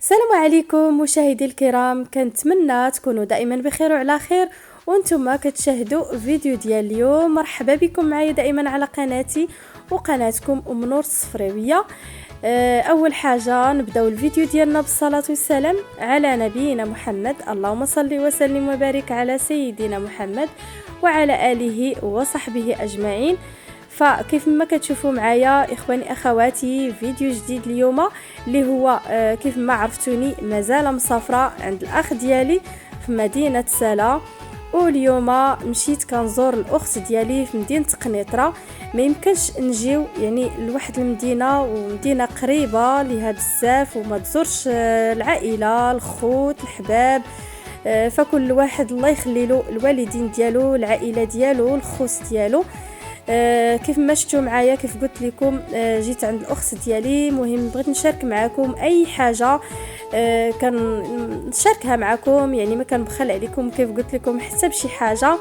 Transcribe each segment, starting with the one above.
السلام عليكم مشاهدي الكرام، كنتمنى تكونوا دائما بخير وعلى خير وانتم كتشاهدوا فيديو ديال اليوم. مرحبا بكم معايا دائما على قناتي وقناتكم ام نور الصفراويه. اول حاجه نبداو الفيديو ديالنا بالصلاه والسلام على نبينا محمد. اللهم صل وسلم وبارك على سيدنا محمد وعلى اله وصحبه اجمعين. فكيف ما كتشوفوا معايا اخواني اخواتي فيديو جديد اليوم اللي هو كيف ما عرفتوني مازال مسافره عند الاخ ديالي في مدينه سلا، واليوم مشيت كنزور الاخت ديالي في مدينه قنيطره. ما يمكنش نجيو يعني لواحد المدينه ومدينه قريبه ليها بزاف وما تزورش العائله الخوت الحباب. فكل واحد الله يخلي له الوالدين ديالو العائله ديالو الخوت ديالو. كيف ما شفتوا معايا كيف قلت لكم جيت عند الاخت ديالي. مهم بغيت نشارك معكم اي حاجه كنشاركها معكم، يعني ما كنبخل عليكم كيف قلت لكم حتى بشي حاجه.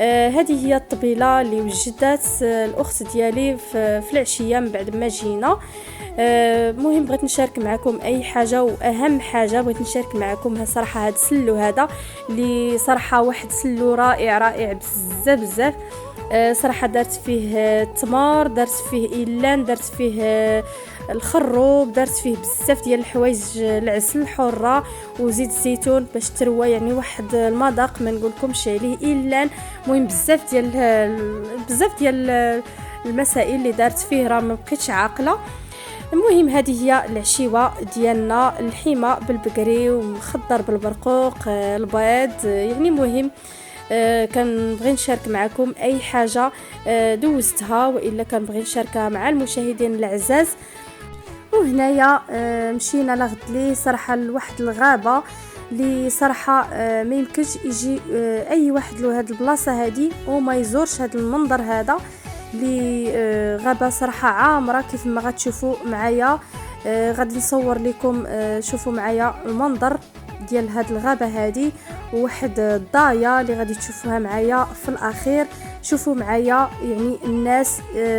هذه هي الطبيله اللي وجدت الاخت ديالي في العشيه من بعد ما جينا. مهم بغيت نشارك معكم اي حاجه، واهم حاجه بغيت نشارك معكم صراحه هذا السلو هذا اللي صراحه واحد سلو رائع رائع بزاف بزاف. صراحه درت فيه التمر، درت فيه إيلان، درت فيه الخروب، درت فيه بزاف ديال الحوايج، العسل الحره وزيت الزيتون باش تروى يعني واحد المذاق ما نقولكمش عليه إيلان. المهم بزاف ديال المسائل اللي دارت فيه راه ما بقيتش عاقله. المهم هذه هي العشيوه ديالنا، الحيمه بالبقري ومخضر بالبرقوق البيض. يعني مهم كنبغي نشارك معكم اي حاجه دوزتها والا كنبغي نشاركها مع المشاهدين العزاز. وهنايا مشينا لغدلي صراحه لواحد الغابه اللي صراحه ما يمكنش يجي اي واحد له هاد البلاصه هادي وما يزورش هاد المنظر هذا اللي غابه صراحه عامره كيف ما غتشوفوا معايا. غادي نصور لكم شوفوا معايا المنظر ديال هاد الغابه هادي وواحد الضايه اللي غادي تشوفوها معايا في الاخير. شوفوا معايا يعني الناس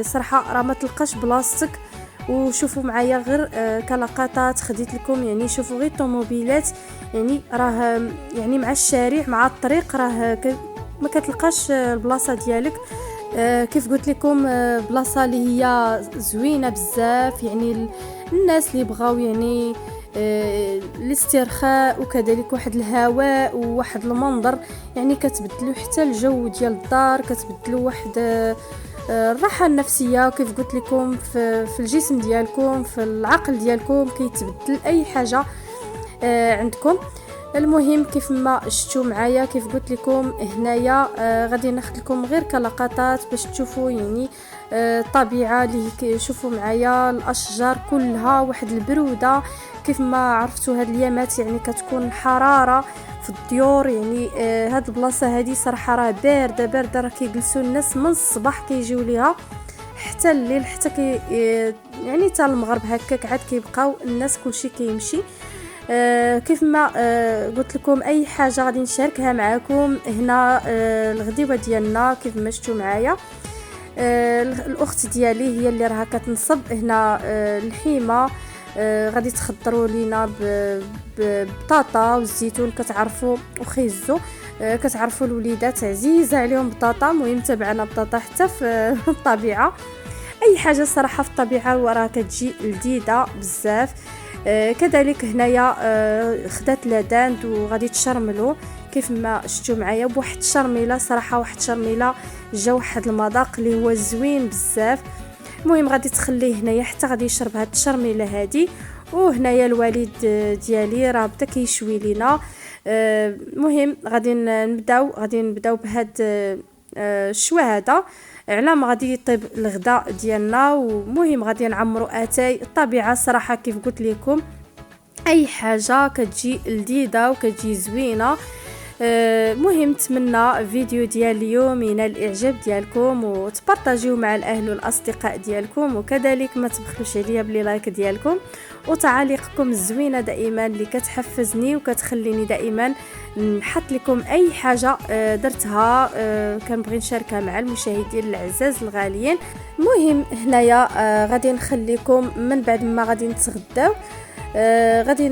صراحه راه ما تلقاش بلاصتك. وشوفوا معايا غير كلقطات خديت لكم، يعني شوفوا غير طوموبيلات يعني راه يعني مع الشارع مع الطريق راه ما كتلقاش البلاصه ديالك. كيف قلت لكم بلاصه اللي هي زوينه بزاف، يعني الناس اللي بغاو يعني الاسترخاء وكذلك واحد الهواء وواحد المنظر، يعني كتبدلوا حتى الجو ديال الدار، كتبدلوا واحد الراحه النفسيه. كيف قلت لكم في الجسم ديالكم في العقل ديالكم كيتبدل اي حاجه عندكم. المهم كيف ما شفتوا معايا كيف قلت لكم هنايا غادي ناخذ لكم غير كلقطات باش تشوفوا يعني الطبيعه اللي شوفوا معايا الاشجار كلها واحد البروده. كيف ما عرفتوا هاد الايامات يعني كتكون حراره في الديور، يعني هاد البلاصه هادي صراحه راه بارده بارده، راه كيجلسوا الناس من الصباح كيجيو ليها حتى الليل حتى يعني حتى المغرب هكاك عاد كيبقاو الناس كلشي كيمشي. كيف ما قلت لكم اي حاجه غادي نشاركها معكم هنا. الغديوه ديالنا كيف ما شفتوا معايا الاخت ديالي هي اللي راها كتنصب هنا الحيمه. غادي تخضروا لينا ببطاطا والزيتون، كتعرفوا وخيزو كتعرفوا الوليدات عزيزه عليهم بطاطا. المهم تبعنا بطاطا حتى في الطبيعه، اي حاجه صراحه في الطبيعه وراها كتجي لذيذه بزاف. كذلك هنايا خدات لاداند وغادي تشرملو كيف ما شفتوا معايا بواحد الشرميله، صراحه واحد الشرميله جا واحد المذاق اللي هو زوين بزاف. المهم غادي تخليه هنايا حتى غادي يشرب هاد الشرميله هادي. وهنايا الوالد ديالي راه بدا كيشوي لينا. المهم غادي نبداو بهاد الشوا هذا على ما غادي يطيب الغداء ديالنا. ومهم غادي نعمروا اتاي الطبيعه. صراحه كيف قلت لكم اي حاجه كتجي لذيذه وكتجي زوينه. مهم نتمنى فيديو ديال اليوم ينال الاعجاب ديالكم وتبارطاجيو مع الاهل والاصدقاء ديالكم، وكذلك ما تبخلوش عليا بلي لايك ديالكم وتعاليقكم الزوينه دائما اللي كتحفزني وكتخليني دائما نحط لكم اي حاجه درتها كنبغي نشاركها مع المشاهدين العزاز الغاليين. المهم هنايا غادي نخليكم من بعد ما غادي نتغداو غادي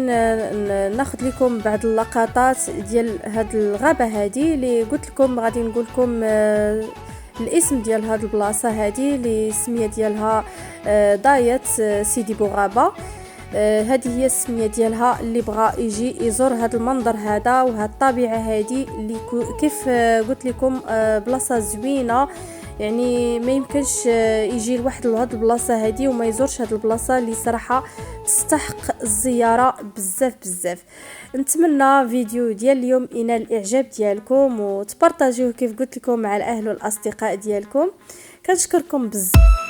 ناخذ لكم بعض اللقطات ديال هاد الغابه هذه اللي قلت لكم. غادي نقول لكم الاسم ديال هاد البلاصه هذه اللي السميه ديالها دايت سيدي بوغابه. هذه هي السميه ديالها. اللي بغى يجي يزور هذا المنظر هذا وهاد الطبيعه هذه اللي كيف قلت لكم بلاصه زوينه، يعني ما يمكنش يجي لواحد لهاد البلاصه هذه وما يزورش هاد البلاصه اللي صراحه تستحق الزياره بزاف بزاف. نتمنى فيديو ديال اليوم ينال الاعجاب ديالكم وتبارطاجيوه كيف قلت لكم مع الاهل والاصدقاء ديالكم. كنشكركم بزاف.